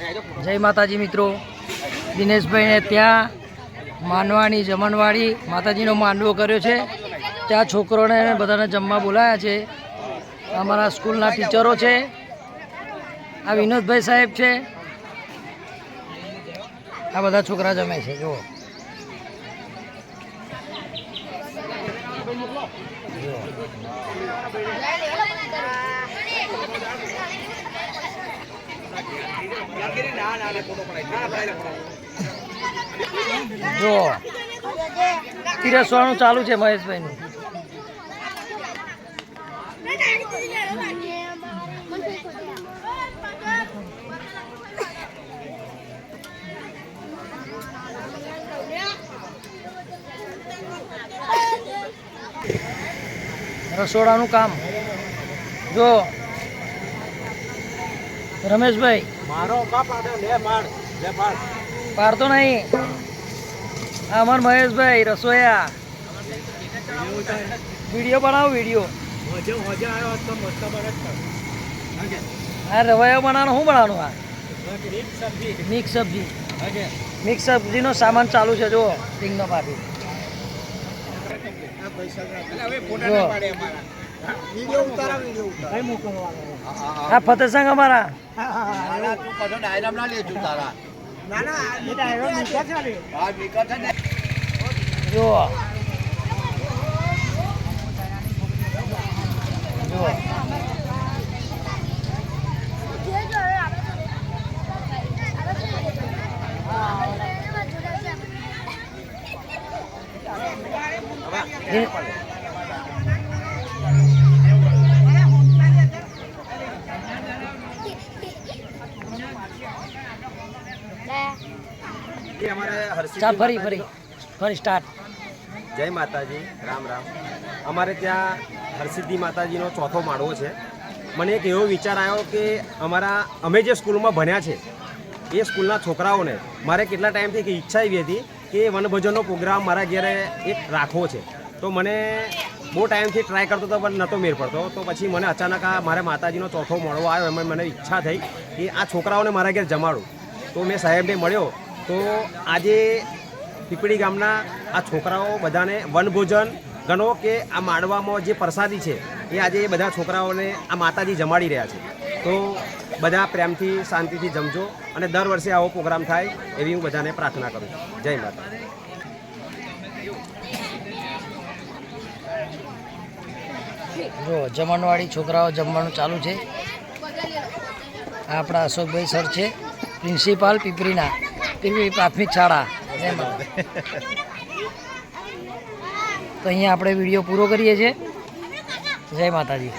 જય માતાજી મિત્રો, દિનેશભાઈને ત્યાં માનવાની જમણવાળી માતાજીનો માંડવો કર્યો છે. ત્યાં છોકરોને બધાને જમવા બોલાયા છે. અમારા સ્કૂલના ટીચરો છે. આ વિનોદભાઈ સાહેબ છે. આ બધા છોકરા જમે છે. જુઓ જો પીરસવાનું ચાલુ છે મહેશભાઈનું. રસોડાનું કામ જો રમેશભાઈ મારો પાડતો નહીં. અમાર મહેશભાઈ રસોયા વિડીયો બનાવો. વિડીયો આ રવાયો બનાવવાનો શું બનાવવાનું? આ મિક્સ સબ્જીનો સામાન ચાલુ છે. જુઓ રીંગનો પાટી. હા ફતેહસંગ અમારા જુઓ ફરી સ્ટાર્ટ. જય માતાજી, રામ રામ. અમારે ત્યાં હરસિદ્ધિ માતાજીનો ચોથો માળવો છે. મને એક એવો વિચાર આવ્યો કે અમે જે સ્કૂલમાં ભણ્યા છે એ સ્કૂલના છોકરાઓને મારે કેટલા ટાઈમથી એક ઈચ્છા એવી હતી કે વનભોજનનો પ્રોગ્રામ મારા ઘરે એક રાખવો છે. તો મને બહુ ટાઈમથી ટ્રાય કરતો હતો પણ નહોતો મેળ પડતો. તો પછી મને અચાનક આ મારે માતાજીનો ચોથો માળવો આવ્યો. એમાં મને ઈચ્છા થઈ કે આ છોકરાઓને મારા ઘરે જમાડું. તો મેં સાહેબને મળ્યો. તો આજે પીપળી ગામના આ છોકરાઓ બધાને વનભોજન ગણો કે આ માળવામાં જે પ્રસાદી છે એ આજે બધા છોકરાઓને આ માતાજી જમાડી રહ્યા છે. તો બધા પ્રેમથી શાંતિથી જમજો અને દર વર્ષે આવો પ્રોગ્રામ થાય એવી હું બધાને પ્રાર્થના કરું છું. જય માતા. જો જમણવાળી છોકરાઓ જમવાનું ચાલુ છે. આપણા અશોકભાઈ સર છે, પ્રિન્સિપાલ પીપળી પ્રાથમિક શાળા. તો અહીંયા આપણે વિડીયો પૂરો કરીએ છીએ. જય માતાજી.